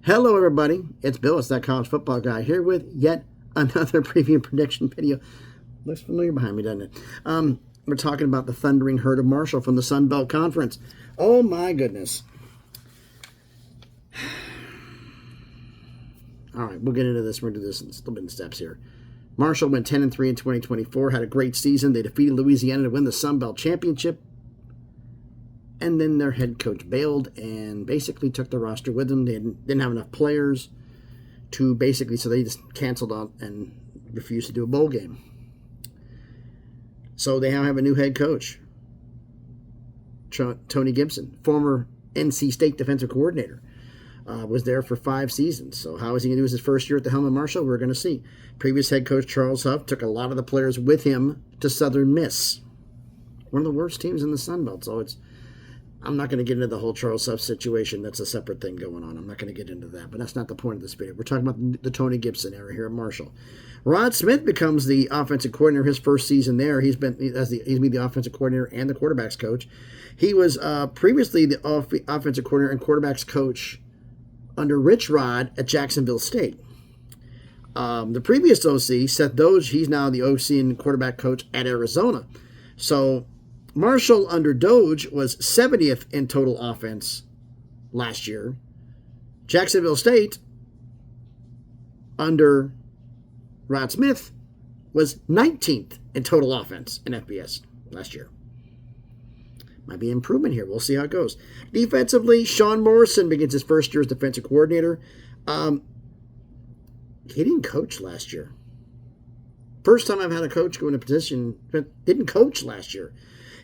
Hello, everybody. It's Bill. It's that college football guy here with yet another preview prediction video. Looks familiar behind me, doesn't it? We're talking about the thundering herd of Marshall from the Sun Belt Conference. Oh, my goodness. All right, we'll get into this. We'll do this in a little bit in steps here. Marshall went 10-3 in 2024, had a great season. They defeated Louisiana to win the Sun Belt Championship. And then their head coach bailed and basically took the roster with them. They didn't have enough players to basically, so they just canceled on and refused to do a bowl game. So they now have a new head coach, Tony Gibson, former NC State defensive coordinator. Was there for 5 seasons. So how is he going to do his first year at the helm of Marshall? We're going to see. Previous head coach Charles Huff took a lot of the players with him to Southern Miss, one of the worst teams in the Sun Belt. So I'm not going to get into the whole Charles Huff situation. That's a separate thing going on. I'm not going to get into that, but that's not the point of this video. We're talking about the Tony Gibson era here at Marshall. Rod Smith becomes the offensive coordinator his first season there. He's been the offensive coordinator and the quarterbacks coach. He was previously the offensive coordinator and quarterbacks coach under Rich Rod at Jacksonville State. The previous OC, Seth Doge, he's now the OC and quarterback coach at Arizona. So Marshall under Doge was 70th in total offense last year. Jacksonville State under Rod Smith was 19th in total offense in FBS last year. Might be an improvement here. We'll see how it goes. Defensively, Sean Morrison begins his first year as defensive coordinator. He didn't coach last year. First time I've had a coach go in a position, but didn't coach last year.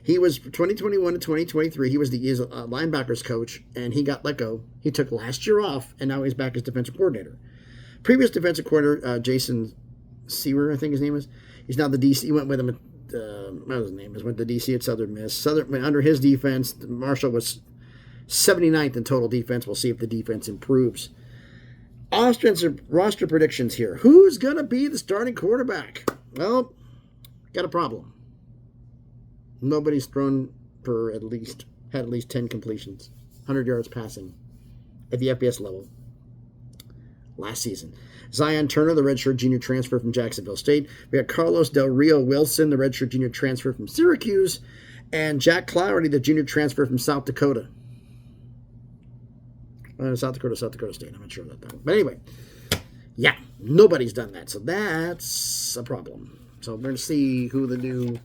He was 2021 to 2023. He was the linebackers coach, and he got let go. He took last year off, and now he's back as defensive coordinator. Previous defensive coordinator, Jason Seaver, I think his name is. He's now the DC. He went with him at, what was his name? He went to DC at Southern Miss. Under his defense, Marshall was 79th in total defense. We'll see if the defense improves. Roster predictions here. Who's going to be the starting quarterback? Well, got a problem. Nobody's thrown for had at least 10 completions, 100 yards passing at the FBS level last season. Zion Turner, the redshirt junior transfer from Jacksonville State. We got Carlos Del Rio Wilson, the redshirt junior transfer from Syracuse, and Jack Clougherty, the junior transfer from South Dakota. South Dakota State. I'm not sure about that one. But anyway, yeah, nobody's done that. So that's a problem. So we're going to see who the new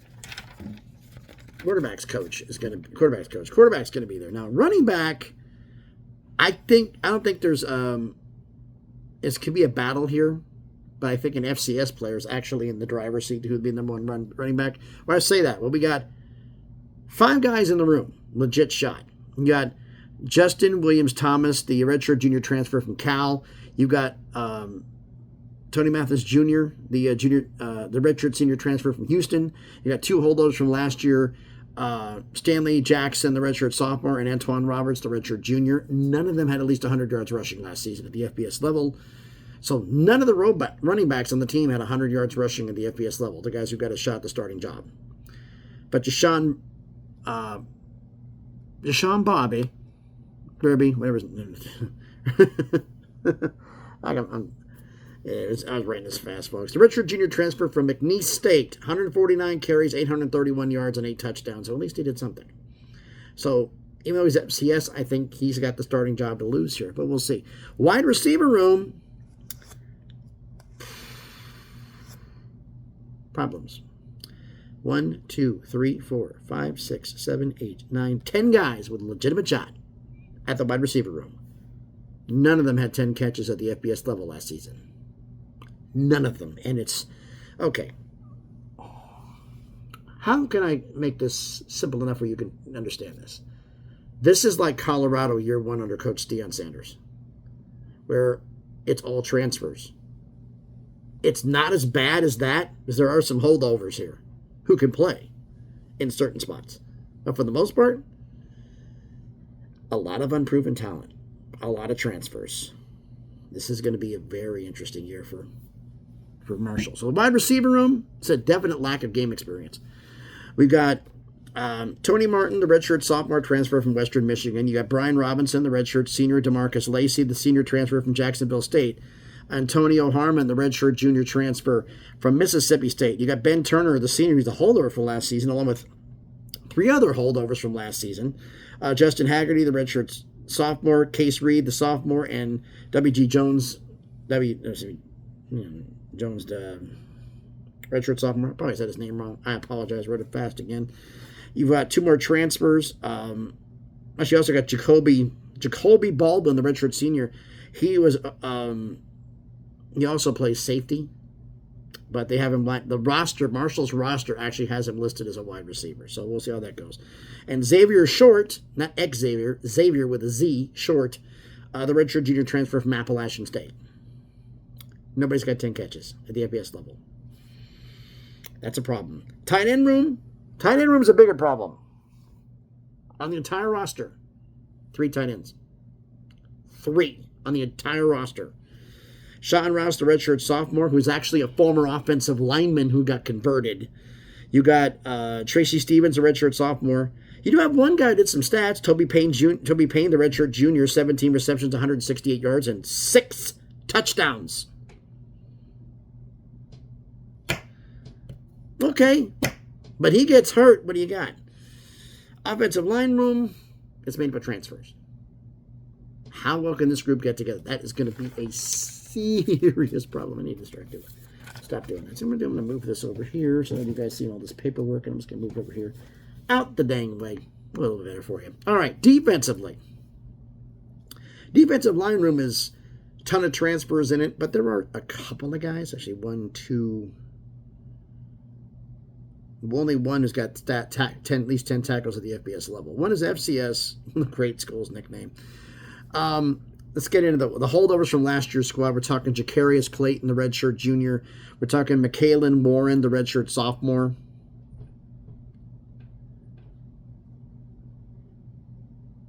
quarterback's going to be there. Now, running back, I don't think there's it could be a battle here, but I think an FCS player is actually in the driver's seat who would be the number one running back. Why I say that? Well, we got 5 guys in the room, legit shot. You got Justin Williams-Thomas, the redshirt junior transfer from Cal. You got Tony Mathis Jr., the redshirt senior transfer from Houston. You got 2 holdovers from last year. Stanley Jackson, the redshirt sophomore, and Antoine Roberts, the redshirt junior. None of them had at least 100 yards rushing last season at the FBS level. So none of the running backs on the team had 100 yards rushing at the FBS level, the guys who got a shot at the starting job. But Deshaun Bobby, whatever his name is. I was writing this fast, folks. The redshirt junior transfer from McNeese State, 149 carries, 831 yards, and 8 touchdowns. So at least he did something. So even though he's FCS, I think he's got the starting job to lose here, but we'll see. Wide receiver room. Problems. 1, 2, 3, 4, 5, 6, 7, 8, 9, 10 guys with a legitimate shot at the wide receiver room. None of them had 10 catches at the FBS level last season. None of them. And it's, okay. How can I make this simple enough where you can understand this? This is like Colorado year 1 under Coach Deion Sanders, where it's all transfers. It's not as bad as that, because there are some holdovers here who can play in certain spots. But for the most part, a lot of unproven talent, a lot of transfers. This is going to be a very interesting year for Marshall. So the wide receiver room, it's a definite lack of game experience. We've got Tony Martin, the redshirt sophomore transfer from Western Michigan. You got Brian Robinson, the redshirt senior. DeMarcus Lacey, the senior transfer from Jacksonville State. Antonio Harmon, the redshirt junior transfer from Mississippi State. You got Ben Turner, the senior, who's a holdover from last season, along with 3 other holdovers from last season. Justin Haggerty, the redshirt sophomore. Case Reed, the sophomore, and W.G. Jones, Jones, the redshirt sophomore. I probably said his name wrong. I apologize. Wrote it fast again. You've got 2 more transfers. Actually, you also got Jacoby Baldwin, the redshirt senior. He was he also plays safety, but they have him the roster. Marshall's roster actually has him listed as a wide receiver. So we'll see how that goes. And Xavier Short, not Xavier, Xavier with a Z, Short, the redshirt junior transfer from Appalachian State. Nobody's got 10 catches at the FBS level. That's a problem. Tight end room is a bigger problem. On the entire roster, 3 tight ends. 3 on the entire roster. Sean Rouse, the redshirt sophomore, who's actually a former offensive lineman who got converted. You got Tracy Stevens, the redshirt sophomore. You do have one guy who did some stats. Toby Payne, the redshirt junior, 17 receptions, 168 yards, and 6 touchdowns. Okay, but he gets hurt. What do you got? Offensive line room, it's made up of transfers. How well can this group get together? That is going to be a serious problem. I need to start doing. Stop doing that. So I'm going to move this over here so that you guys see all this paperwork, and I'm just going to move over here out the dang way. A little bit better for you. All right, defensively. Defensive line room is a ton of transfers in it, but there are a couple of guys. Actually, only one who's got at least 10 tackles at the FBS level. One is FCS, the great school's nickname. Let's get into the holdovers from last year's squad. We're talking Jacarius Clayton, the redshirt junior. We're talking McKaylin Warren, the redshirt sophomore.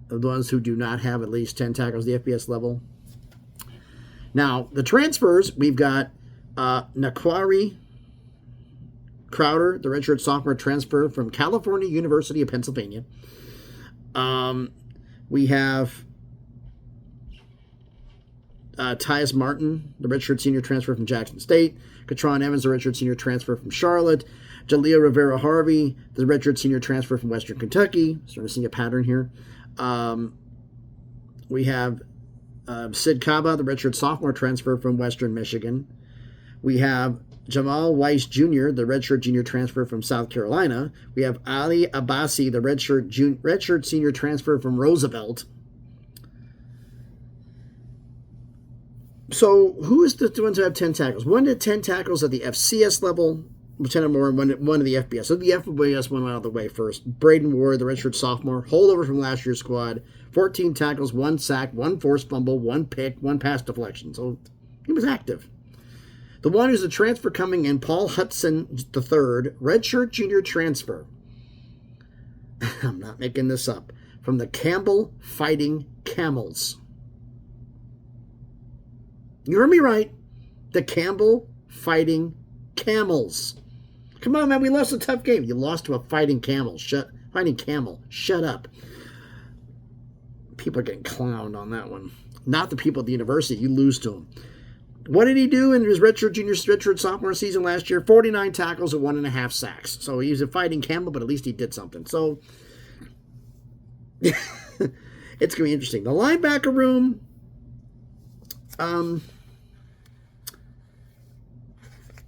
The ones who do not have at least 10 tackles at the FBS level. Now, the transfers, we've got Naquari Crowder, the redshirt sophomore transfer from California University of Pennsylvania. We have Tyus Martin, the redshirt senior transfer from Jackson State. Katron Evans, the redshirt senior transfer from Charlotte. Jalea Rivera Harvey, the redshirt senior transfer from Western Kentucky. Starting to see a pattern here. We have Sid Kaba, the redshirt sophomore transfer from Western Michigan. We have Jamal Weiss Jr., the redshirt junior transfer from South Carolina. We have Ali Abbasi, the redshirt senior transfer from Roosevelt. So who is the ones who have 10 tackles? 1 to 10 tackles at the FCS level, 10 or more, and 1 to the FBS. So the FBS one went out of the way first. Braden Ward, the redshirt sophomore, holdover from last year's squad, 14 tackles, 1 sack, 1 forced fumble, 1 pick, 1 pass deflection. So he was active. The one who's a transfer coming in, Paul Hudson III, redshirt junior transfer. I'm not making this up. From the Campbell Fighting Camels. You heard me right. The Campbell Fighting Camels. Come on, man. We lost a tough game. You lost to a fighting camel. Fighting camel. Shut up. People are getting clowned on that one. Not the people at the university. You lose to them. What did he do in his redshirt sophomore season last year? 49 tackles and 1.5 sacks. So he was a fighting camel, but at least he did something. So it's going to be interesting. The linebacker room.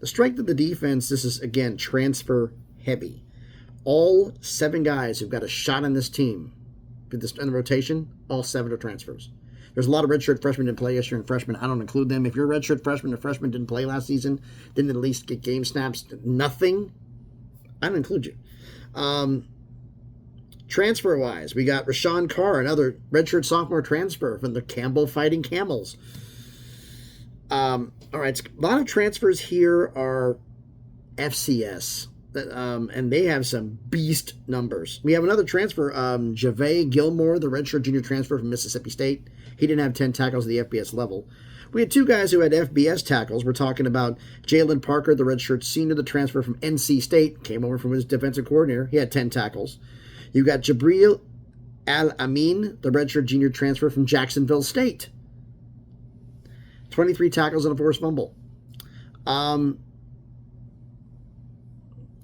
The strength of the defense, this is, again, transfer heavy. All 7 guys who've got a shot on this team in the rotation, all 7 are transfers. There's a lot of redshirt freshmen didn't play yesterday, and freshmen, I don't include them. If you're a redshirt freshman or freshman didn't play last season, didn't at least get game snaps, nothing, I don't include you. Transfer-wise, we got Rashawn Carr, another redshirt sophomore transfer from the Campbell Fighting Camels. All right, a lot of transfers here are FCS. and they have some beast numbers. We have another transfer, Javay Gilmore, the redshirt junior transfer from Mississippi State. He didn't have 10 tackles at the FBS level. We had two guys who had FBS tackles. We're talking about Jalen Parker, the redshirt senior, the transfer from NC State, came over from his defensive coordinator. He had 10 tackles. You got Jabril Al-Amin, the redshirt junior transfer from Jacksonville State. 23 tackles and a forced fumble.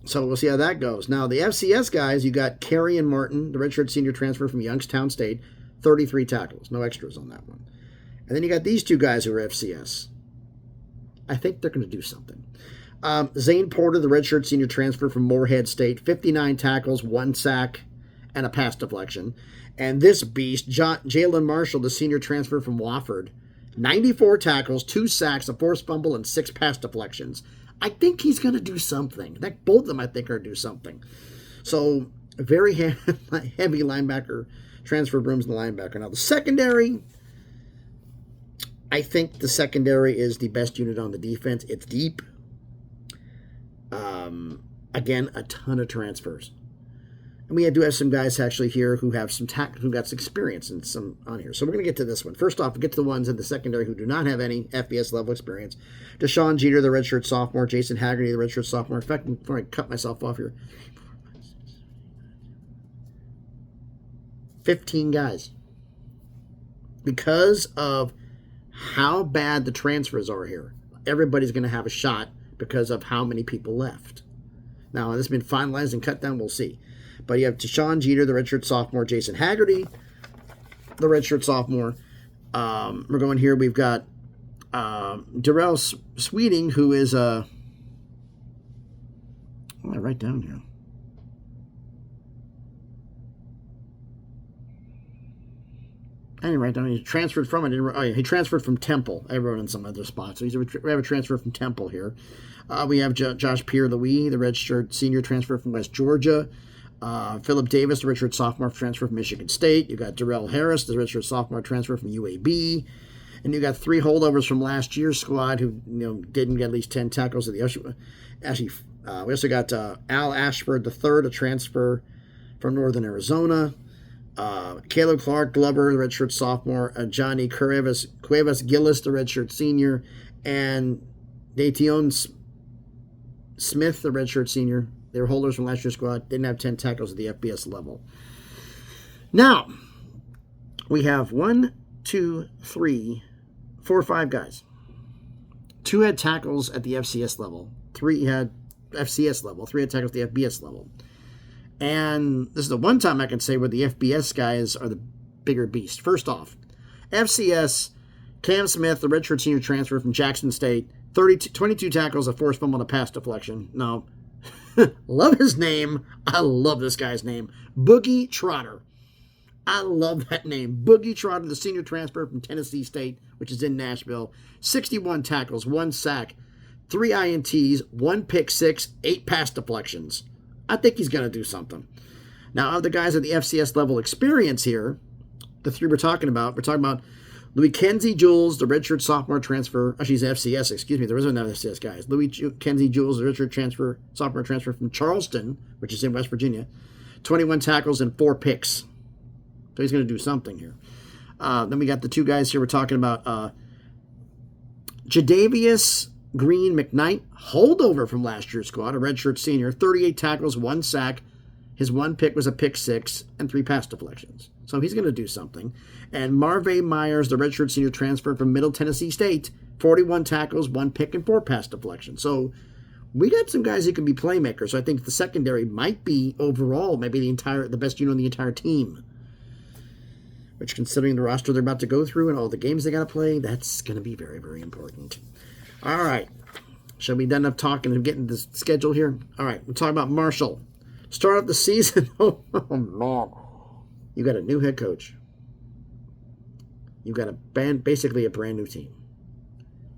So we'll see how that goes. Now, the FCS guys, you got Kerry Martin, the redshirt senior transfer from Youngstown State, 33 tackles. No extras on that one. And then you got these two guys who are FCS. I think they're going to do something. Zane Porter, the redshirt senior transfer from Morehead State, 59 tackles, 1 sack, and a pass deflection. And this beast, Jalen Marshall, the senior transfer from Wofford, 94 tackles, 2 sacks, a forced fumble, and 6 pass deflections. I think he's going to do something. Both of them, I think, are going to do something. So, very heavy linebacker transfer rooms in the linebacker. Now, the secondary, I think the secondary is the best unit on the defense. It's deep. Again, a ton of transfers. And we do have some guys actually here who have who got some experience and some on here. So we're going to get to this one. First off, we'll get to the ones in the secondary who do not have any FBS level experience. Deshaun Jeter, the redshirt sophomore. Jason Haggerty, the redshirt sophomore. In fact, before I cut myself off here, 15 guys. Because of how bad the transfers are here, everybody's going to have a shot because of how many people left. Now, this has been finalized and cut down. We'll see. But you have Deshaun Jeter, the redshirt sophomore. Jason Haggerty, the redshirt sophomore. We're going here. We've got Darrell Sweeting, who is what did I write down here? I didn't write down. He transferred from. He transferred from Temple. I wrote in some other spots. So we have a transfer from Temple here. We have Josh Pierre-Louis, the redshirt senior transfer from West Georgia. Philip Davis, the redshirt sophomore transfer from Michigan State. You got Darrell Harris, the redshirt sophomore transfer from UAB. And you got 3 holdovers from last year's squad who didn't get at least 10 tackles at the actually. We also got Al Ashford III, a transfer from Northern Arizona. Caleb Clark Glover, the redshirt sophomore. Johnny Cuevas Gillis, the redshirt senior. And Dation Smith, the redshirt senior. They were holders from last year's squad. Didn't have 10 tackles at the FBS level. Now, we have 1, 2, 3, 4, 5 guys. 2 had tackles at the FCS level. 3 had FCS level. 3 had tackles at the FBS level. And this is the one time I can say where the FBS guys are the bigger beast. First off, FCS, Cam Smith, the redshirt senior transfer from Jackson State, 22 tackles, a forced fumble, and a pass deflection. No. Love his name. I love this guy's name. Boogie Trotter. I love that name. Boogie Trotter, the senior transfer from Tennessee State, which is in Nashville. 61 tackles, 1 sack, 3 INTs, 1 pick 6, 8 pass deflections. I think he's going to do something. Now, of the guys at the FCS level experience here, the 3 we're talking about Louis Kenzie Jules, the redshirt sophomore transfer. Actually, he's FCS, excuse me. There isn't another FCS guys. Louis Kenzie Jules, the redshirt sophomore transfer from Charleston, which is in West Virginia. 21 tackles and 4 picks. So he's going to do something here. Then we got the 2 guys here we're talking about. Jadavius Green McKnight, holdover from last year's squad, a redshirt senior. 38 tackles, 1 sack. His 1 pick was a pick 6 and 3 pass deflections. So he's going to do something. And Marvay Myers, the redshirt senior transfer from Middle Tennessee State, 41 tackles, 1 pick, and 4 pass deflections. So we got some guys who can be playmakers. So I think the secondary might be overall maybe the best unit on the entire team. Which, considering the roster they're about to go through and all the games they got to play, that's going to be very, very important. All right. Shall we done enough talking and getting the schedule here? All right. We'll talk about Marshall. Start of the season. Oh, man. You got a new head coach. You got basically a brand new team.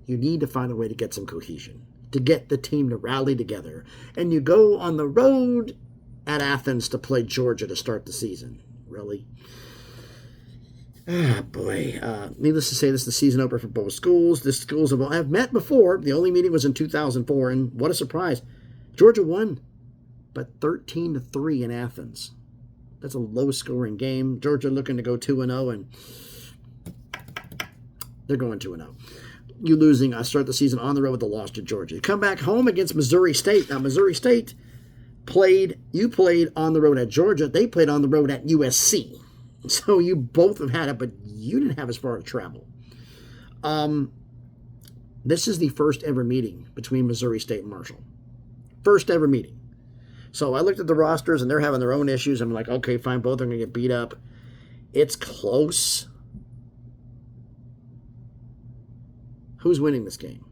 You need to find a way to get some cohesion, to get the team to rally together. And you go on the road at Athens to play Georgia to start the season. Really? Ah, boy. Needless to say, this is the season opener for both schools. The schools have met before. The only meeting was in 2004, and what a surprise. Georgia won. but 13-3 in Athens. That's a low-scoring game. Georgia looking to go 2-0, and they're going 2-0. You losing, start the season on the road with a loss to Georgia. You come back home against Missouri State. Now, Missouri State you played on the road at Georgia. They played on the road at USC. So you both have had it, but you didn't have as far to travel. This is the first ever meeting between Missouri State and Marshall. First ever meeting. So I looked at the rosters, and they're having their own issues. I'm like, okay, fine, both are going to get beat up. It's close. Who's winning this game?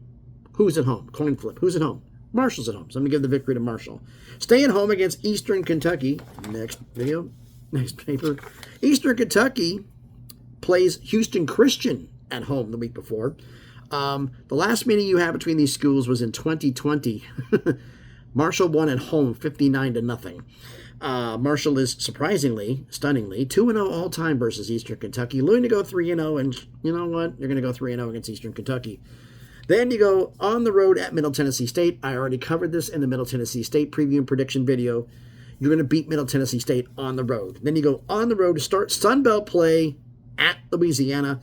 Who's at home? Coin flip. Who's at home? Marshall's at home. So I'm going to give the victory to Marshall. Staying home against Eastern Kentucky. Next video. Next paper. Eastern Kentucky plays Houston Christian at home the week before. The last meeting you had between these schools was in 2020. Marshall won at home 59-0. Marshall is surprisingly, stunningly, 2-0 all-time versus Eastern Kentucky. Looking to go 3-0, and you know what? You're going to go 3-0 against Eastern Kentucky. Then you go on the road at Middle Tennessee State. I already covered this in the Middle Tennessee State preview and prediction video. You're going to beat Middle Tennessee State on the road. Then you go on the road to start Sun Belt play at Louisiana.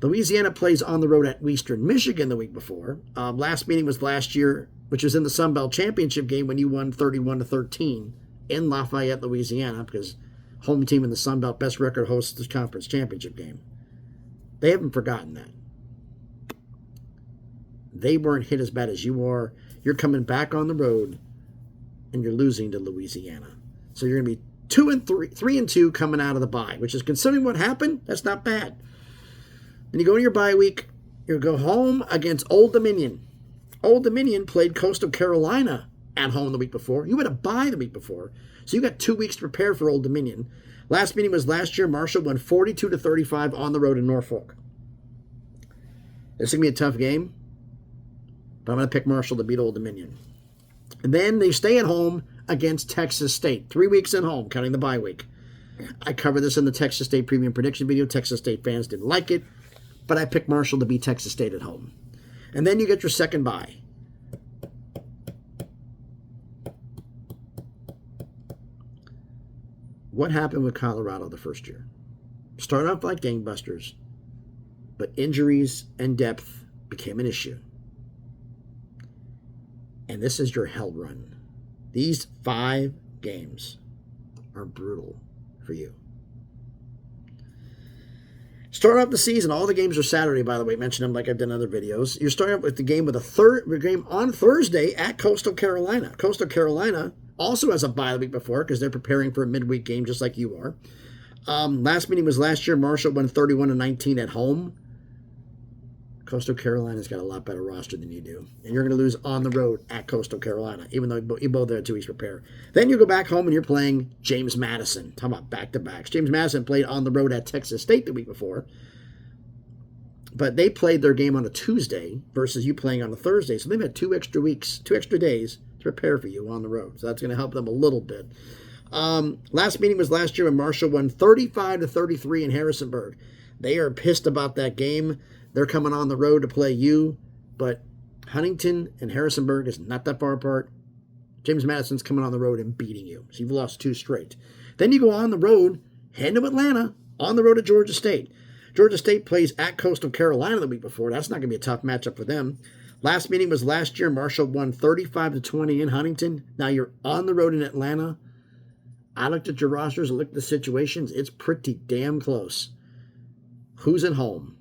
Louisiana plays on the road at Western Michigan the week before. Last meeting was last year, which was in the Sun Belt Championship game when you won 31-13 in Lafayette, Louisiana, because home team in the Sun Belt, best record, hosts the conference championship game. They haven't forgotten that. They weren't hit as bad as you are. You're coming back on the road, and you're losing to Louisiana. So you're going to be 3-2 coming out of the bye, which is, considering what happened, that's not bad. Then you go to your bye week. You go home against Old Dominion. Old Dominion played Coastal Carolina at home the week before. You had a bye the week before, so you got 2 weeks to prepare for Old Dominion. Last meeting was last year. Marshall won 42-35 on the road in Norfolk. It's going to be a tough game, but I'm going to pick Marshall to beat Old Dominion. And then they stay at home against Texas State. 3 weeks at home, counting the bye week. I covered this in the Texas State preview and prediction video. Texas State fans didn't like it, but I picked Marshall to beat Texas State at home. And then you get your second bye. What happened with Colorado the first year? Started off like gangbusters, but injuries and depth became an issue. And this is your hell run. These 5 games are brutal for you. Start off the season. All the games are Saturday, by the way. Mention them like I've done other videos. You're starting off with the game with a game on Thursday at Coastal Carolina. Coastal Carolina also has a bye the week before because they're preparing for a midweek game just like you are. Last meeting was last year. Marshall won 31-19 at home. Coastal Carolina's got a lot better roster than you do. And you're going to lose on the road at Coastal Carolina, even though you both had 2 weeks to prepare. Then you go back home and you're playing James Madison. Talking about back-to-backs. James Madison played on the road at Texas State the week before. But they played their game on a Tuesday versus you playing on a Thursday. So they've had 2 extra weeks, 2 extra days to prepare for you on the road. So that's going to help them a little bit. Last meeting was last year when Marshall won 35-33 in Harrisonburg. They are pissed about that game. They're coming on the road to play you, but Huntington and Harrisonburg is not that far apart. James Madison's coming on the road and beating you. So you've lost 2 straight. Then you go on the road, head to Atlanta, on the road to Georgia State. Georgia State plays at Coastal Carolina the week before. That's not going to be a tough matchup for them. Last meeting was last year. Marshall won 35-20 in Huntington. Now you're on the road in Atlanta. I looked at your rosters and looked at the situations. It's pretty damn close. Who's at home?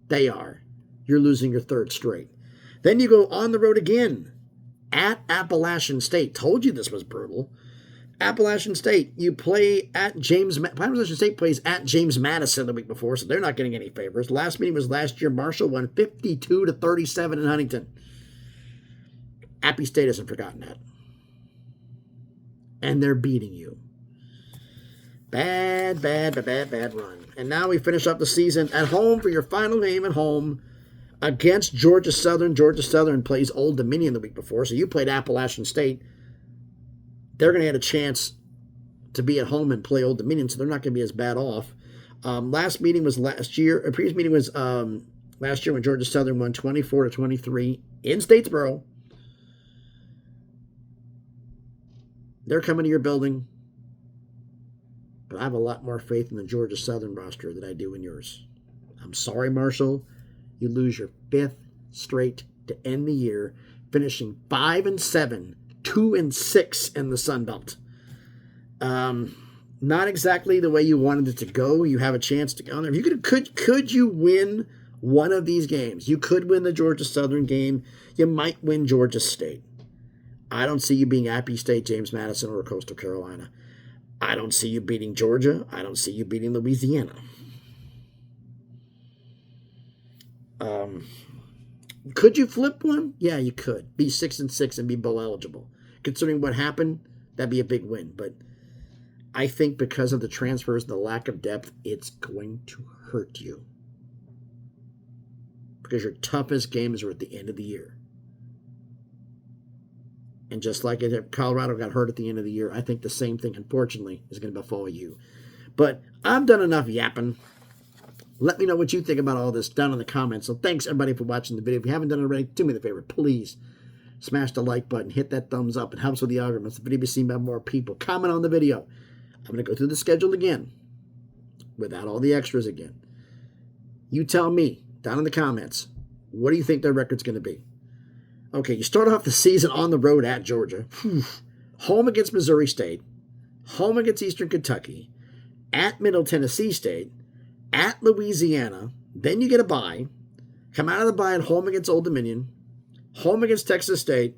They are. You're losing your 3rd straight. Then you go on the road again at Appalachian State. Told you this was brutal. Appalachian State, you play at Appalachian State plays at James Madison the week before, so they're not getting any favors. Last meeting was last year. Marshall won 52-37 in Huntington. Appy State hasn't forgotten that. And they're beating you. Bad run. And now we finish up the season at home for your final game at home against Georgia Southern. Georgia Southern plays Old Dominion the week before, so you played Appalachian State. They're going to have a chance to be at home and play Old Dominion, so they're not going to be as bad off. Last meeting was last year. A previous meeting was last year when Georgia Southern won 24-23 in Statesboro. They're coming to your building. But I have a lot more faith in the Georgia Southern roster than I do in yours. I'm sorry, Marshall. You lose your 5th straight to end the year, finishing 5-7, 2-6 in the Sun Belt. Not exactly the way you wanted it to go. You have a chance to go there. If you could you win one of these games? You could win the Georgia Southern game. You might win Georgia State. I don't see you being Appy State, James Madison, or Coastal Carolina. I don't see you beating Georgia. I don't see you beating Louisiana. Could you flip one? Yeah, you could. Be 6-6 and be bowl eligible. Considering what happened, that'd be a big win. But I think because of the transfers and the lack of depth, it's going to hurt you. Because your toughest games are at the end of the year. And just like Colorado got hurt at the end of the year, I think the same thing, unfortunately, is going to befall you. But I've done enough yapping. Let me know what you think about all this down in the comments. So thanks, everybody, for watching the video. If you haven't done it already, do me the favor. Please smash the like button. Hit that thumbs up. It helps with the algorithms. The video be seen by more people. Comment on the video. I'm going to go through the schedule again without all the extras again. You tell me down in the comments, what do you think their record's going to be? Okay, you start off the season on the road at Georgia. Home against Missouri State. Home against Eastern Kentucky. At Middle Tennessee State. At Louisiana. Then you get a bye. Come out of the bye at home against Old Dominion. Home against Texas State.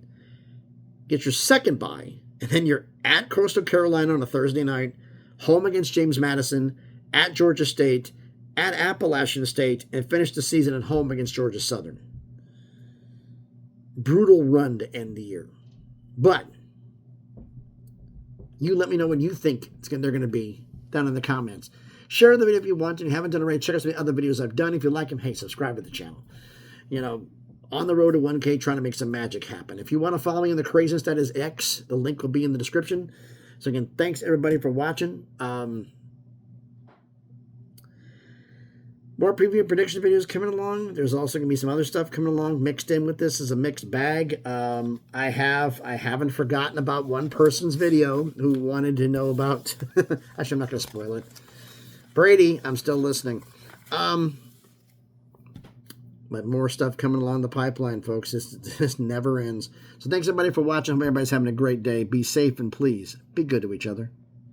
Get your second bye. And then you're at Coastal Carolina on a Thursday night. Home against James Madison. At Georgia State. At Appalachian State. And finish the season at home against Georgia Southern. Brutal run to end the year. But you let me know what you think they're going to be down in the comments. Share the video if you want to. If you haven't done it already, check out some of the other videos I've done. If you like them, hey, subscribe to the channel. You know, on the road to 1K, trying to make some magic happen. If you want to follow me in the craziness that is X, the link will be in the description. So again, thanks everybody for watching. More preview and prediction videos coming along. There's also going to be some other stuff coming along. Mixed in with this is a mixed bag. I haven't forgotten about one person's video who wanted to know about... Actually, I'm not going to spoil it. Brady, I'm still listening. But more stuff coming along the pipeline, folks. This never ends. So thanks, everybody, for watching. Hope everybody's having a great day. Be safe and please be good to each other.